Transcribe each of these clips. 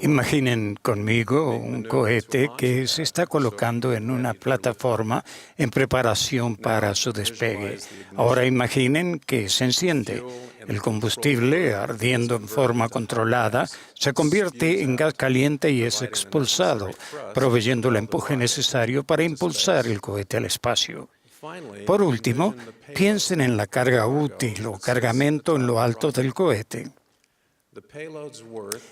Imaginen conmigo un cohete que se está colocando en una plataforma en preparación para su despegue. Ahora imaginen que se enciende. El combustible, ardiendo en forma controlada, se convierte en gas caliente y es expulsado, proveyendo el empuje necesario para impulsar el cohete al espacio. Por último, piensen en la carga útil o cargamento en lo alto del cohete.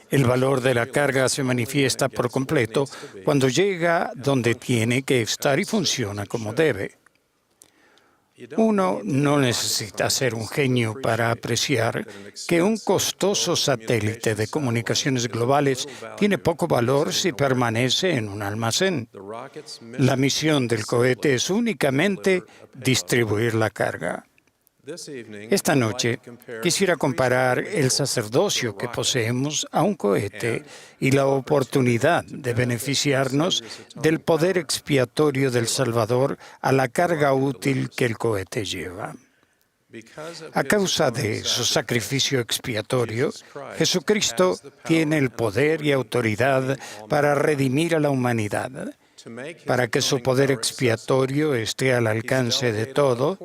El valor de la carga se manifiesta por completo cuando llega donde tiene que estar y funciona como debe. Uno no necesita ser un genio para apreciar que un costoso satélite de comunicaciones globales tiene poco valor si permanece en un almacén. La misión del cohete es únicamente distribuir la carga. Esta noche quisiera comparar el sacerdocio que poseemos a un cohete y la oportunidad de beneficiarnos del poder expiatorio del Salvador a la carga útil que el cohete lleva. A causa de su sacrificio expiatorio, Jesucristo tiene el poder y autoridad para redimir a la humanidad. Para que su poder expiatorio esté al alcance de todo,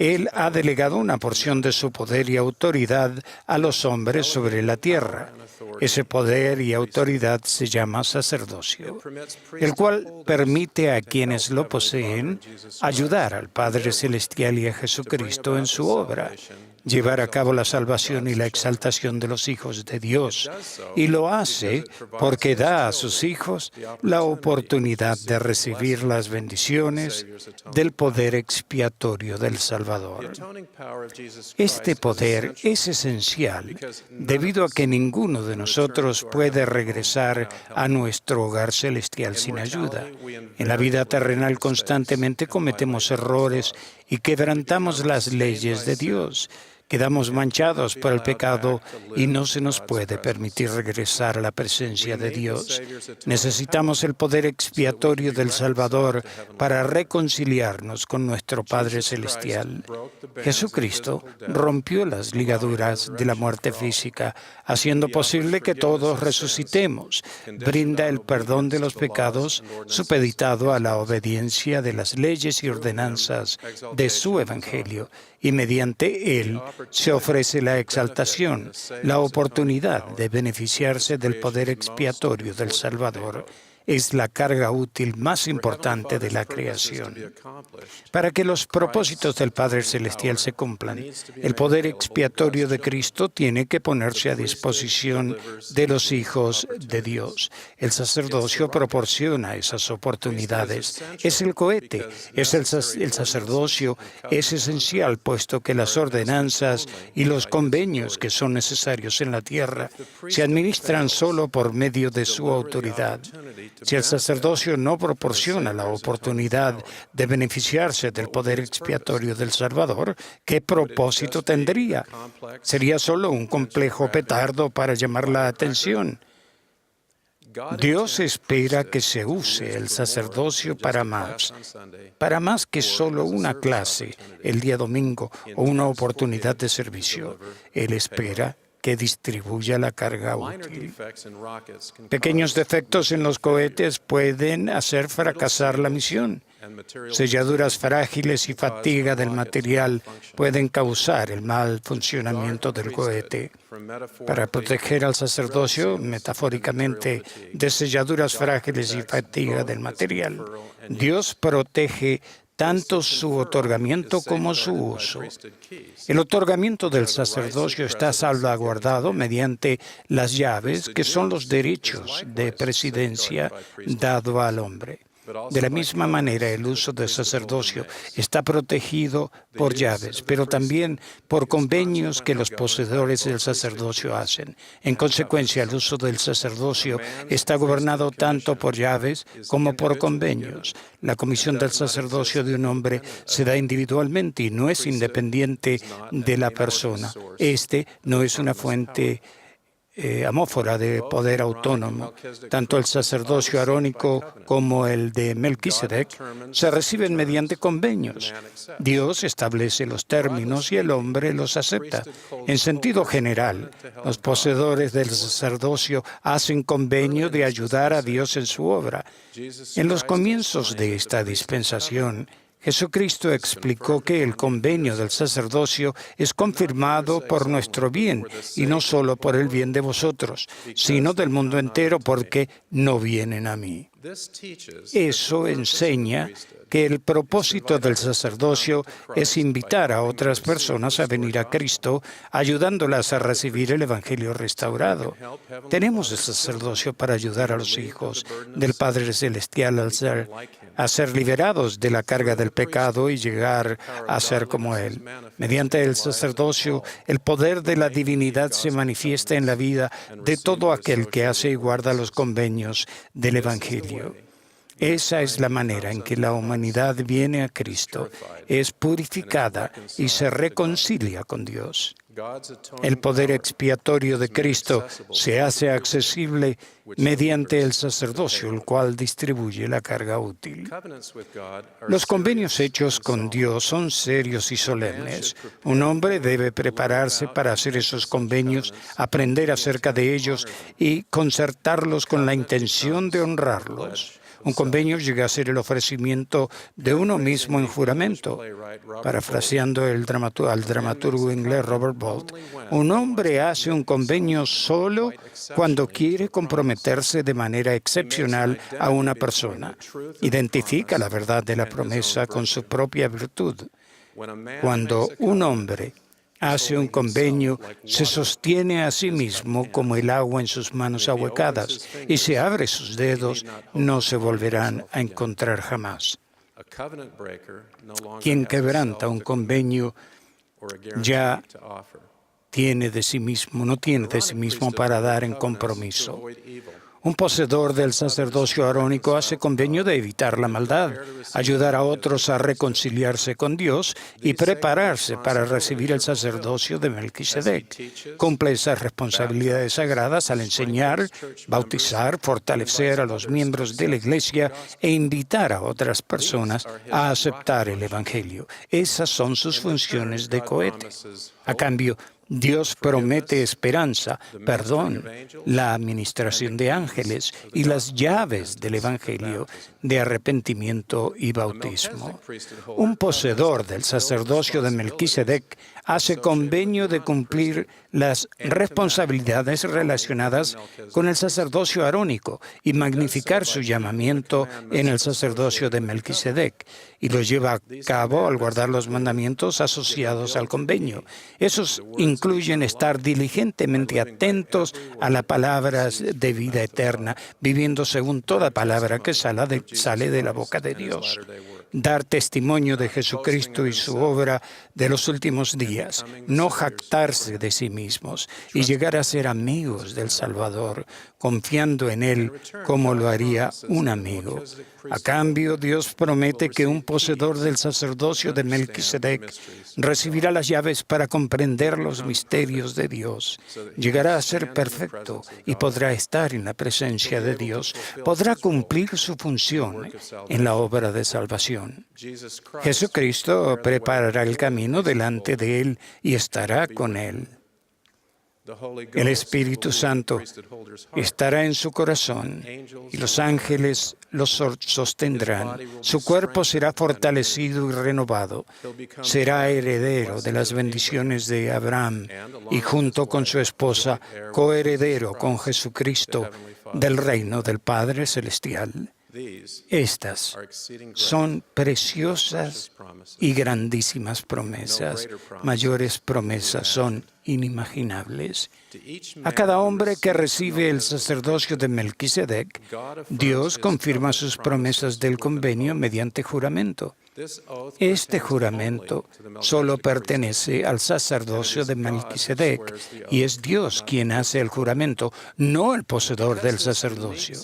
Él ha delegado una porción de su poder y autoridad a los hombres sobre la tierra. Ese poder y autoridad se llama sacerdocio, el cual permite a quienes lo poseen ayudar al Padre Celestial y a Jesucristo en su obra, llevar a cabo la salvación y la exaltación de los hijos de Dios, y lo hace porque da a sus hijos la oportunidad de recibir las bendiciones del poder expiatorio del Salvador. Este poder es esencial debido a que ninguno de nosotros puede regresar a nuestro hogar celestial sin ayuda. En la vida terrenal constantemente cometemos errores y quebrantamos las leyes de Dios. Quedamos manchados por el pecado y no se nos puede permitir regresar a la presencia de Dios. Necesitamos el poder expiatorio del Salvador para reconciliarnos con nuestro Padre Celestial. Jesucristo rompió las ligaduras de la muerte física, haciendo posible que todos resucitemos. Brinda el perdón de los pecados supeditado a la obediencia de las leyes y ordenanzas de su Evangelio, y mediante él se ofrece la exaltación, la oportunidad de beneficiarse del poder expiatorio del Salvador. Es la carga útil más importante de la creación. Para que los propósitos del Padre Celestial se cumplan, el poder expiatorio de Cristo tiene que ponerse a disposición de los hijos de Dios. El sacerdocio proporciona esas oportunidades. Es el cohete, el sacerdocio es esencial, puesto que las ordenanzas y los convenios que son necesarios en la tierra se administran solo por medio de su autoridad. Si el sacerdocio no proporciona la oportunidad de beneficiarse del poder expiatorio del Salvador, ¿qué propósito tendría? Sería solo un complejo petardo para llamar la atención. Dios espera que se use el sacerdocio para más que solo una clase el día domingo o una oportunidad de servicio. Él espera que distribuya la carga útil. Pequeños defectos en los cohetes pueden hacer fracasar la misión. Selladuras frágiles y fatiga del material pueden causar el mal funcionamiento del cohete. Para proteger al sacerdocio, metafóricamente, de selladuras frágiles y fatiga del material, Dios protege tanto su otorgamiento como su uso. El otorgamiento del sacerdocio está salvaguardado mediante las llaves, que son los derechos de presidencia dado al hombre. De la misma manera, el uso del sacerdocio está protegido por llaves, pero también por convenios que los poseedores del sacerdocio hacen. En consecuencia, el uso del sacerdocio está gobernado tanto por llaves como por convenios. La comisión del sacerdocio de un hombre se da individualmente y no es independiente de la persona. Este no es una fuente amófora de poder autónomo. Tanto el sacerdocio arónico como el de Melquisedec se reciben mediante convenios. Dios establece los términos y el hombre los acepta. En sentido general, los poseedores del sacerdocio hacen convenio de ayudar a Dios en su obra. En los comienzos de esta dispensación, Jesucristo explicó que el convenio del sacerdocio es confirmado por nuestro bien, y no solo por el bien de vosotros, sino del mundo entero, porque no vienen a mí. Eso enseña que el propósito del sacerdocio es invitar a otras personas a venir a Cristo, ayudándolas a recibir el Evangelio restaurado. Tenemos el sacerdocio para ayudar a los hijos del Padre Celestial a ser liberados de la carga del pecado y llegar a ser como Él. Mediante el sacerdocio, el poder de la divinidad se manifiesta en la vida de todo aquel que hace y guarda los convenios del Evangelio. Esa es la manera en que la humanidad viene a Cristo, es purificada y se reconcilia con Dios. El poder expiatorio de Cristo se hace accesible mediante el sacerdocio, el cual distribuye la carga útil. Los convenios hechos con Dios son serios y solemnes. Un hombre debe prepararse para hacer esos convenios, aprender acerca de ellos y concertarlos con la intención de honrarlos. Un convenio llega a ser el ofrecimiento de uno mismo en juramento. Parafraseando al dramaturgo inglés Robert Bolt, un hombre hace un convenio solo cuando quiere comprometerse de manera excepcional a una persona. Identifica la verdad de la promesa con su propia virtud. Cuando un hombre hace un convenio, se sostiene a sí mismo como el agua en sus manos ahuecadas, y si abre sus dedos, no se volverán a encontrar jamás. Quien quebranta un convenio ya no tiene de sí mismo para dar en compromiso. Un poseedor del sacerdocio arónico hace convenio de evitar la maldad, ayudar a otros a reconciliarse con Dios y prepararse para recibir el sacerdocio de Melquisedec. Cumple esas responsabilidades sagradas al enseñar, bautizar, fortalecer a los miembros de la Iglesia e invitar a otras personas a aceptar el Evangelio. Esas son sus funciones de cohete. A cambio, Dios promete esperanza, perdón, la administración de ángeles y las llaves del Evangelio de arrepentimiento y bautismo. Un poseedor del sacerdocio de Melquisedec hace convenio de cumplir las responsabilidades relacionadas con el sacerdocio arónico y magnificar su llamamiento en el sacerdocio de Melquisedec, y lo lleva a cabo al guardar los mandamientos asociados al convenio. Esos incluyen estar diligentemente atentos a las palabras de vida eterna, viviendo según toda palabra que sale de la boca de Dios. Dar testimonio de Jesucristo y su obra de los últimos días, no jactarse de sí mismos y llegar a ser amigos del Salvador, confiando en Él como lo haría un amigo. A cambio, Dios promete que un poseedor del sacerdocio de Melquisedec recibirá las llaves para comprender los misterios de Dios. Llegará a ser perfecto y podrá estar en la presencia de Dios. Podrá cumplir su función en la obra de salvación. Jesucristo preparará el camino delante de Él y estará con Él. El Espíritu Santo estará en su corazón y los ángeles lo sostendrán. Su cuerpo será fortalecido y renovado. Será heredero de las bendiciones de Abraham y junto con su esposa, coheredero con Jesucristo del reino del Padre Celestial. Estas son preciosas y grandísimas promesas. Mayores promesas son inimaginables. A cada hombre que recibe el sacerdocio de Melquisedec, Dios confirma sus promesas del convenio mediante juramento. Este juramento solo pertenece al sacerdocio de Melquisedec y es Dios quien hace el juramento, no el poseedor del sacerdocio.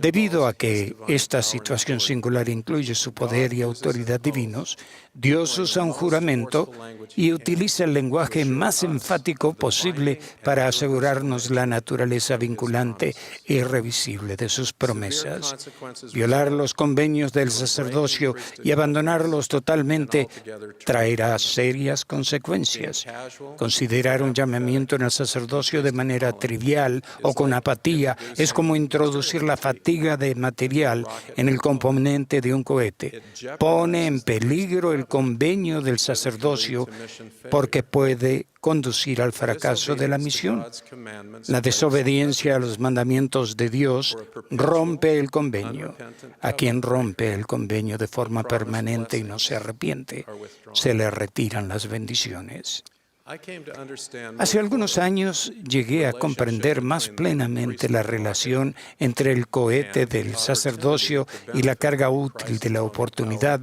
Debido a que esta situación singular incluye su poder y autoridad divinos, Dios usa un juramento y utiliza el lenguaje más enfático posible para asegurarnos la naturaleza vinculante e irrevisible de sus promesas. Violar los convenios del sacerdocio y abandonarlos totalmente traerá serias consecuencias. Considerar un llamamiento en el sacerdocio de manera trivial o con apatía es como introducir la fatiga de material en el componente de un cohete. Pone en peligro el convenio del sacerdocio porque puede conducir al fracaso de la misión. La desobediencia a los mandamientos de Dios rompe el convenio. A quien rompe el convenio de forma permanente y no se arrepiente, se le retiran las bendiciones. Hace algunos años llegué a comprender más plenamente la relación entre el cohete del sacerdocio y la carga útil de la oportunidad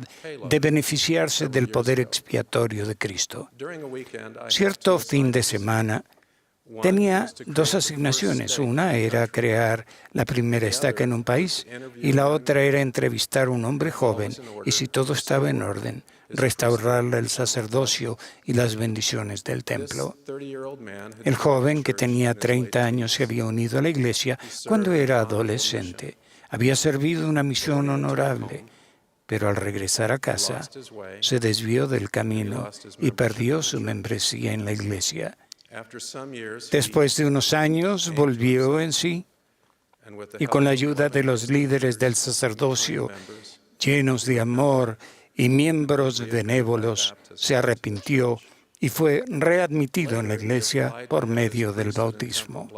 de beneficiarse del poder expiatorio de Cristo. Cierto fin de semana tenía dos asignaciones. Una era crear la primera estaca en un país y la otra era entrevistar a un hombre joven y, si todo estaba en orden, restaurarle el sacerdocio y las bendiciones del templo. El joven, que tenía 30 años, se había unido a la iglesia cuando era adolescente. Había servido una misión honorable, pero al regresar a casa se desvió del camino y perdió su membresía en la iglesia. Después de unos años volvió en sí y, con la ayuda de los líderes del sacerdocio, llenos de amor y miembros benévolos, se arrepintió y fue readmitido en la iglesia por medio del bautismo.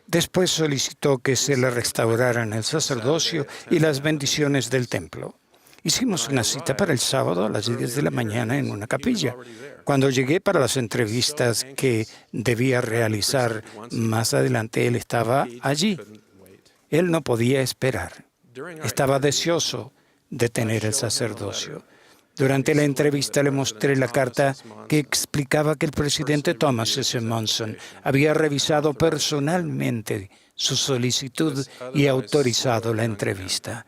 Después solicitó que se le restauraran el sacerdocio y las bendiciones del templo. Hicimos una cita para el sábado a las 10 de la mañana en una capilla. Cuando llegué para las entrevistas que debía realizar más adelante, él estaba allí. Él no podía esperar. Estaba deseoso de tener el sacerdocio. Durante la entrevista le mostré la carta que explicaba que el presidente Thomas S. Monson había revisado personalmente su solicitud y autorizado la entrevista.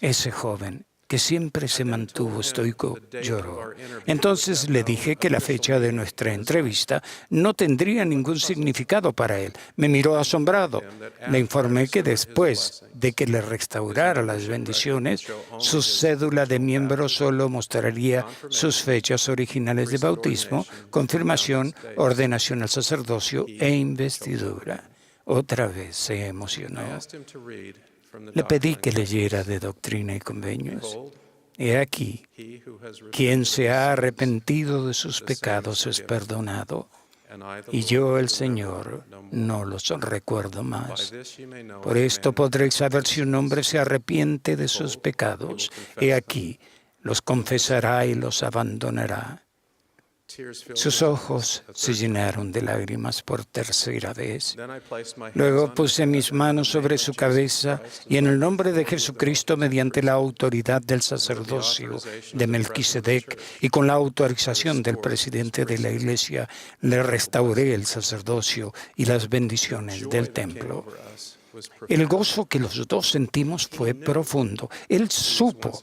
Ese joven, que siempre se mantuvo estoico, lloró. Entonces le dije que la fecha de nuestra entrevista no tendría ningún significado para él. Me miró asombrado. Le informé que después de que le restaurara las bendiciones, su cédula de miembro solo mostraría sus fechas originales de bautismo, confirmación, ordenación al sacerdocio e investidura. Otra vez se emocionó. Le pedí que leyera de Doctrina y Convenios. He aquí, quien se ha arrepentido de sus pecados es perdonado, y yo, el Señor, no los recuerdo más. Por esto podréis saber si un hombre se arrepiente de sus pecados. He aquí, los confesará y los abandonará. Sus ojos se llenaron de lágrimas por tercera vez. Luego puse mis manos sobre su cabeza y, en el nombre de Jesucristo, mediante la autoridad del sacerdocio de Melquisedec y con la autorización del presidente de la iglesia, le restauré el sacerdocio y las bendiciones del templo. El gozo que los dos sentimos fue profundo. Él supo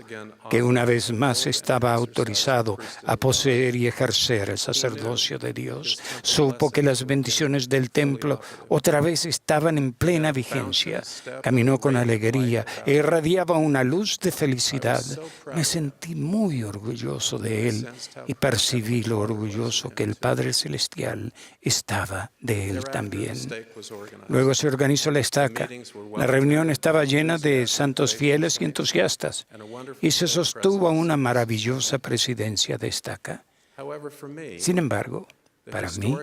que una vez más estaba autorizado a poseer y ejercer el sacerdocio de Dios. Supo que las bendiciones del templo otra vez estaban en plena vigencia. Caminó con alegría e irradiaba una luz de felicidad. Me sentí muy orgulloso de él y percibí lo orgulloso que el Padre Celestial estaba de él también. Luego se organizó la estaca. La reunión estaba llena de santos fieles y entusiastas y se sostuvo una maravillosa presidencia de estaca. Sin embargo, para mí,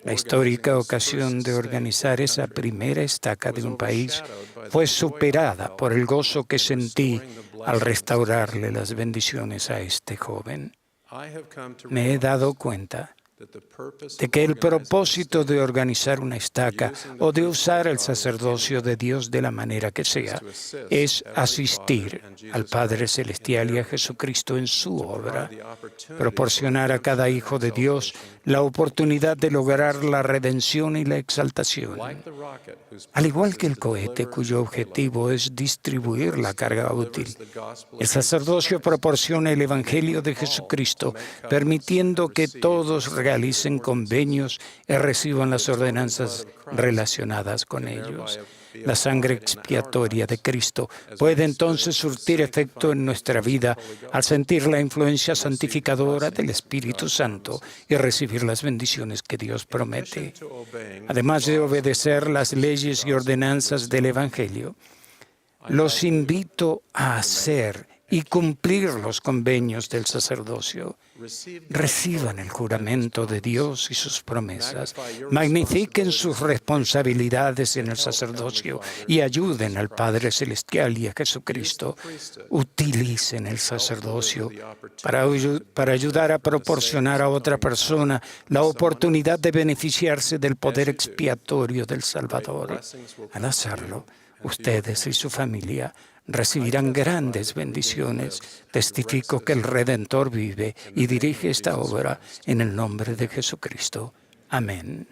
la histórica ocasión de organizar esa primera estaca de un país fue superada por el gozo que sentí al restaurarle las bendiciones a este joven. Me he dado cuenta de que el propósito de organizar una estaca o de usar el sacerdocio de Dios de la manera que sea es asistir al Padre Celestial y a Jesucristo en su obra, proporcionar a cada hijo de Dios la oportunidad de lograr la redención y la exaltación. Al igual que el cohete, cuyo objetivo es distribuir la carga útil, el sacerdocio proporciona el Evangelio de Jesucristo, permitiendo que todos realicen realicen convenios y reciban las ordenanzas relacionadas con ellos. La sangre expiatoria de Cristo puede entonces surtir efecto en nuestra vida al sentir la influencia santificadora del Espíritu Santo y recibir las bendiciones que Dios promete. Además de obedecer las leyes y ordenanzas del Evangelio, los invito a hacer y cumplir los convenios del sacerdocio. Reciban el juramento de Dios y sus promesas. Magnifiquen sus responsabilidades en el sacerdocio y ayuden al Padre Celestial y a Jesucristo. Utilicen el sacerdocio para ayudar a proporcionar a otra persona la oportunidad de beneficiarse del poder expiatorio del Salvador. Al hacerlo, ustedes y su familia recibirán grandes bendiciones. Testifico que el Redentor vive y dirige esta obra en el nombre de Jesucristo. Amén.